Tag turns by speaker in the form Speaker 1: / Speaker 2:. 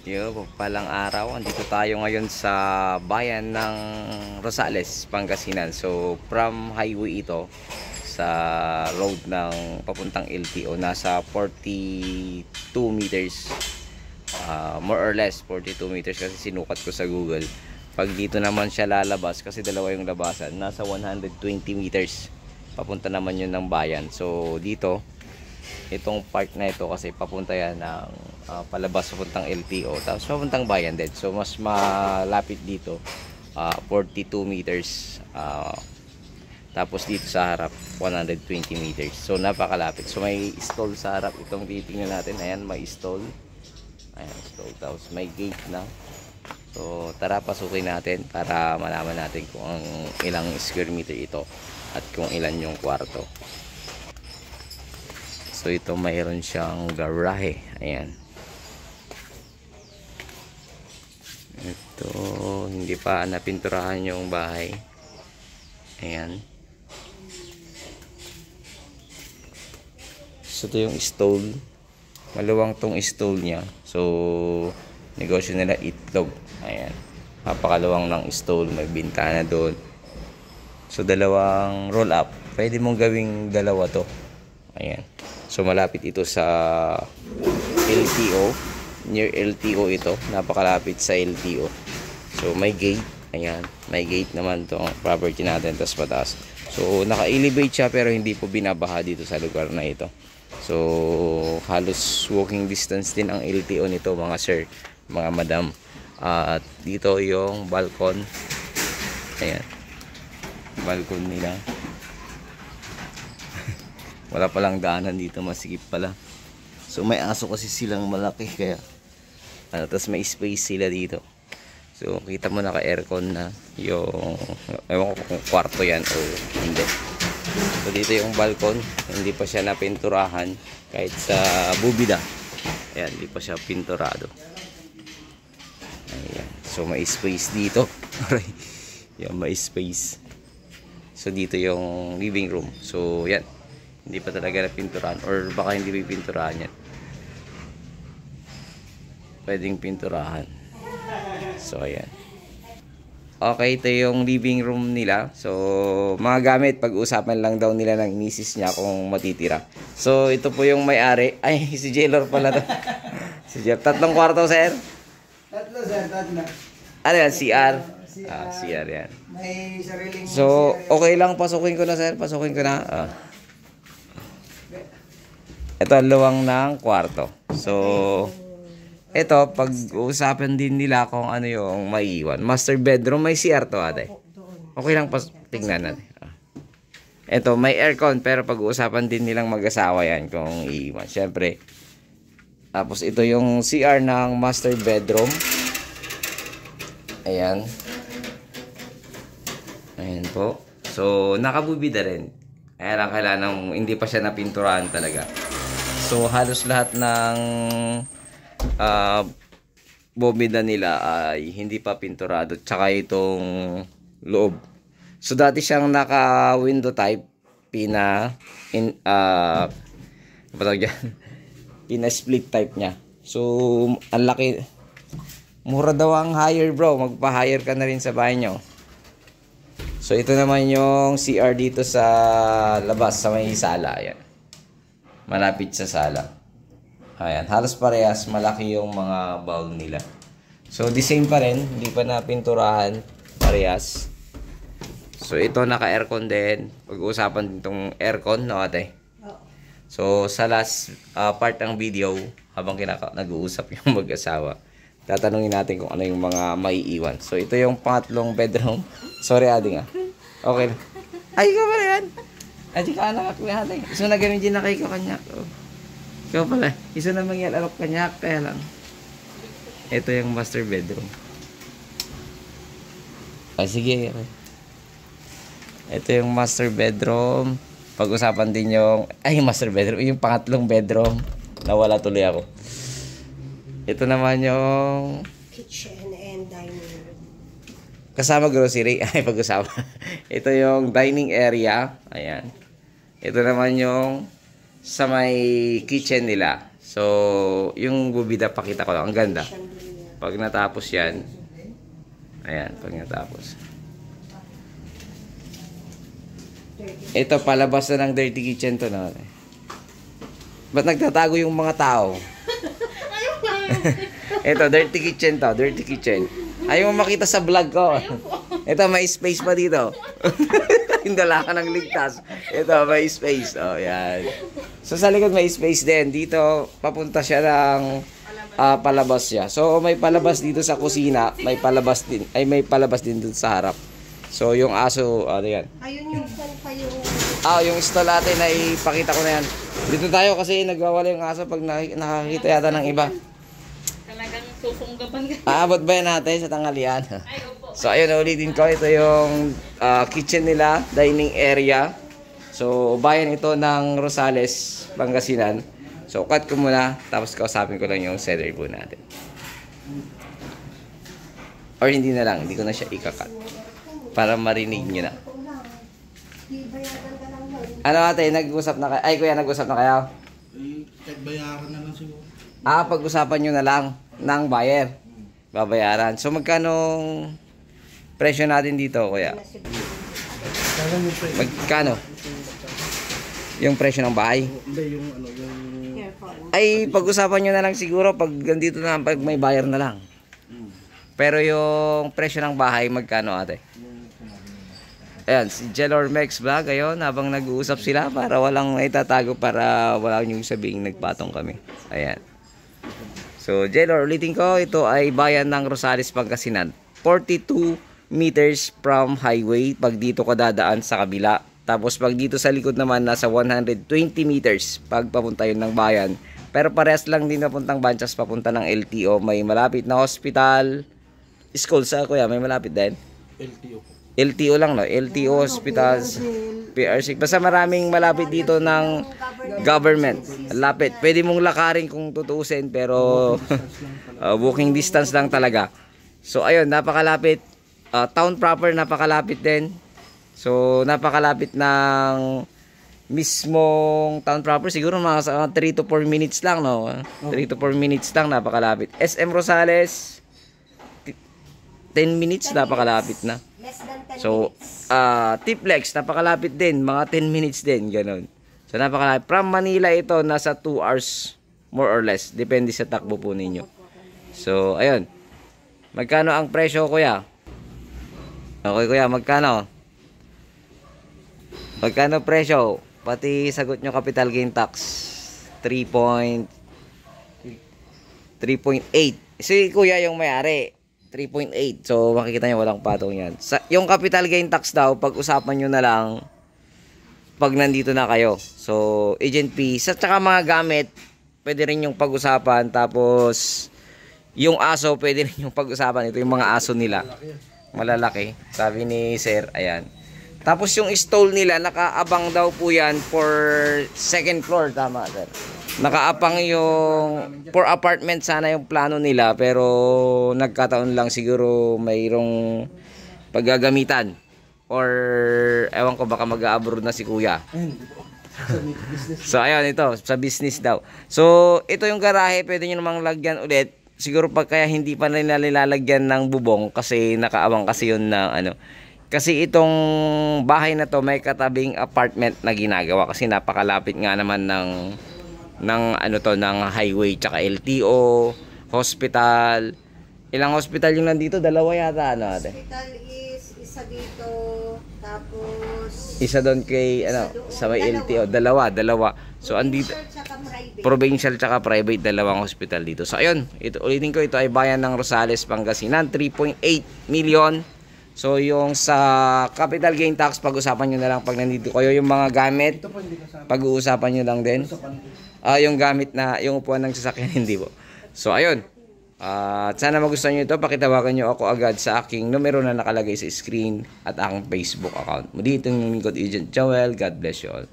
Speaker 1: Yo, palang araw. Andito tayo ngayon sa bayan ng Rosales, Pangasinan. So, from highway ito sa road ng papuntang LTO. Nasa 42 meters. More or less 42 meters kasi sinukat ko sa Google. Pag dito naman siya lalabas, kasi dalawa yung labasan, nasa 120 meters. Papunta naman yun ng bayan. So, dito, itong part na ito kasi papunta yan ng palabas papuntang LTO tapos papuntang bayan din, so mas malapit dito 42 meters, tapos dito sa harap 120 meters, so napakalapit. So may stall sa harap, itong titingnan natin, ayan, may stall, ayan, stall, tapos may gate na. So tara, pasukin natin para malaman natin kung ilang square meter ito at kung ilan yung kwarto. So ito, mayroon siyang garahe. Ayan. Ito, hindi pa napinturahan yung bahay. Ayan. So ito yung stall. Maluwang tong stall niya. So negosyo nila itlog. Ayan. Napakaluwang ng stall. May bintana doon. So dalawang roll up. Pwede mong gawing dalawa to. Ayan. So malapit ito sa LTO, near LTO ito, napakalapit sa LTO. So may gate, ayan, may gate naman tong property natin, tas pataas. So naka-elevate siya pero hindi po binabaha dito sa lugar na ito. So halos walking distance din ang LTO nito, mga sir, mga madam. At dito yung balcon. Ayan. Balcon nila. Wala palang daanan dito, masikip pala. So may aso kasi silang malaki, kaya tapos may space sila dito. So kita mo, naka-aircon na yung, ewan ko kung kwarto yan o hindi. So dito yung balcon, hindi pa siya napinturahan kahit sa bubida. Ayan, hindi pa siya pinturado. Ayan. So may space dito. Yan, may space. So dito yung living room. So yan, hindi pa talaga napinturahan, or baka hindi pa pinturahan yan. Pwedeng pinturahan. So ayan. Okay, ito yung living room nila. So mga gamit, pag-uusapan lang daw nila ng misis niya kung matitira. So ito po yung may-ari. Ay, si Jailor pala to. Si Jailor. Tatlong kwarto, sir?
Speaker 2: Tatlo, sir, tatlo.
Speaker 1: Ano yan? CR? CR yan.
Speaker 2: May sariling
Speaker 1: So
Speaker 2: CR.
Speaker 1: okay lang, pasukin ko na, sir. Pasukin ko na. Ito ang luwang ng kwarto. So ito, pag-uusapan din nila kung ano yung maiiwan. Master bedroom, may CR to, ate. Okay lang, tingnan natin. Ito, may aircon, pero pag-uusapan din nilang mag-asawa yan kung iiwan. Siyempre. Tapos ito yung CR ng master bedroom. Ayan. Ayan po. So nakabubida rin. Kaya lang kailangan, hindi pa siya napinturahan talaga. So halos lahat ng bobida nila ay hindi pa pinturado, tsaka itong loob. So dati siyang naka window type, pina split type niya. So ang laki, mura daw ang hire, bro. Magpa-hire ka na rin sa bahay nyo. So ito naman yung CR dito sa labas, sa may sala. Ayan, malapit sa sala. Ayan, halos parehas, malaki yung mga bowl nila. So the same pa rin, hindi pa napinturahan, parehas. So ito, naka-aircon din. Pag-uusapan din itong aircon, no, ate? So sa last part ng video, habang nag-uusap yung mag-asawa, tatanungin natin kung ano yung mga maiiwan. So ito yung pangatlong bedroom. Sorry, ading ah. Okay. Ay, ikaw pala yan. Ay, ka anak ako natin. So na ganun din na kayo kanyak. Oh. Ikaw pala. Isa na mangyal alok kanyak. Kaya lang. Ito yung master bedroom. Ah, sige. Okay. Ito yung master bedroom. Pag-usapan din yung, ay, master bedroom. Yung pangatlong bedroom. Nawala tuloy ako. Ito naman yung
Speaker 3: kitchen and dining room.
Speaker 1: kasama grocery. Ay, pag-usama. Ito yung dining area. Ayan. Ito naman yung sa may kitchen nila. So, yung bubida, pakita ko lang. Ang ganda. Pag natapos yan, ayan, pag natapos. Ito, palabas na ng dirty kitchen to na. Ba't nagtatago yung mga tao? Ito, dirty kitchen to, dirty kitchen. Ayaw mo makita sa vlog ko. Ito, may space pa dito. Hindala ka ng ligtas. Ito, may space. Oh, yan. So, sa likod may space din. Dito, papunta siya ng palabas siya. So, may palabas dito sa kusina. May palabas din. Ay, may palabas din dito sa harap. So, yung aso, ano yan?
Speaker 3: Ayun yung saan pa yung...
Speaker 1: Yung stall natin ay ipakita ko na yan. Dito tayo kasi nagwawala yung aso pag nakakita yata ng iba.
Speaker 4: Talagang susunggaban ka.
Speaker 1: Aabot ba yan natin sa tanghalian?
Speaker 4: Ay, opo.
Speaker 1: So, ayun, ulitin ko. Ito yung kitchen nila, dining area. So, bayan ito ng Rosales, Pangasinan. So, cut ko muna. Tapos, kausapin ko lang yung seller po natin. Or hindi na lang. Hindi ko na siya ikakat. Para marinig nyo na. Ano ate, nag-usap na kayo? Ay, kuya, nag-usap na kayo?
Speaker 5: Kahit bayaran na lang siguro.
Speaker 1: Pag-usapan nyo na lang ng buyer. Babayaran. So, magkano presyo natin dito, kuya? Magkano? Yung presyo ng bahay?
Speaker 5: Hindi, yung ano, yung...
Speaker 1: Ay, pag-usapan nyo na lang siguro pag ganito na, pag may buyer na lang. Pero yung presyo ng bahay, magkano ate? Ayan, si Jelor Mex Vlog, ayun, habang nag-uusap sila para walang itatago, para wala nyo sabing nagpatong kami. Ayan. So, Jelor, ulitin ko, ito ay bayan ng Rosales, Pangasinan. 42 meters from highway, pag dito ka dadaan sa kabila. Tapos pag dito sa likod naman, nasa 120 meters pag papunta yun ng bayan. Pero parehas lang din papuntang Banchas, papunta ng LTO. May malapit na hospital, school sa kuya, may malapit din.
Speaker 5: LTO.
Speaker 1: LTO lang, no? LTO, hospitals, PRC. Basta maraming malapit dito ng government. Lapit. Pwede mong lakarin kung tutuusin, pero walking distance lang talaga. So, ayun, napakalapit. Town proper, napakalapit din. So, napakalapit ng mismong town proper. Siguro mga 3 to 4 minutes lang, no? 3 to 4 minutes lang, napakalapit. SM Rosales, 10 minutes, napakalapit na.
Speaker 3: Less than 10
Speaker 1: So, Tiplex, napakalapit din. Mga 10 minutes din, ganun. So, napakalapit. From Manila ito, nasa 2 hours, more or less. Depende sa takbo po ninyo. So, ayun. Magkano ang presyo, kuya? Okay, kuya, magkano? Magkano presyo? Pati sagot nyo capital gain tax. 3.8. Si kuya yung may-ari. 3.8. So, makikita nyo walang patong yan. Yung capital gain tax daw, pag-usapan nyo na lang pag nandito na kayo. So, agent fees. At saka mga gamit, pwede rin yung pag-usapan. Tapos, yung aso, pwede rin yung pag-usapan. Ito yung mga aso nila. Malalaki. Sabi ni sir, ayan. Tapos yung stall nila, nakaabang daw po yan for second floor. Tama, sir. Nakaapang yung for apartment sana yung plano nila, pero nagkataon lang siguro mayroong paggagamitan or ewan ko, baka mag-abroad na si kuya. So ayun, ito sa business daw. So ito yung garahe, pwede nyo namang lagyan ulit. Siguro pag kaya hindi pa nila nilalagyan ng bubong kasi nakaabang kasi yun na ano. Kasi itong bahay na to may katabing apartment na ginagawa kasi napakalapit nga naman ng ano to, ng highway tsaka LTO, hospital. Ilang hospital yung nandito? Dalawa yata, ano ate?
Speaker 3: Hospital is isa dito, tapos
Speaker 1: Isa doon kay ano, sa may LTO, dalawa. So andito provincial tsaka private, dalawang hospital dito. So ayun, ito ulitin ko, ito ay bayan ng Rosales, Pangasinan, 3.8 million. So yung sa capital gain tax, pag-usapan nyo na lang pag nandito kayo. Yung mga gamit, pag-uusapan nyo lang din. Yung gamit na, yung upuan ng sasakyan, hindi po. So ayun, at sana magustuhan nyo ito. Pakitawagan nyo ako agad sa aking numero na nakalagay sa screen at aking Facebook account. Muli itong lingkod, Agent Joel. God bless you all.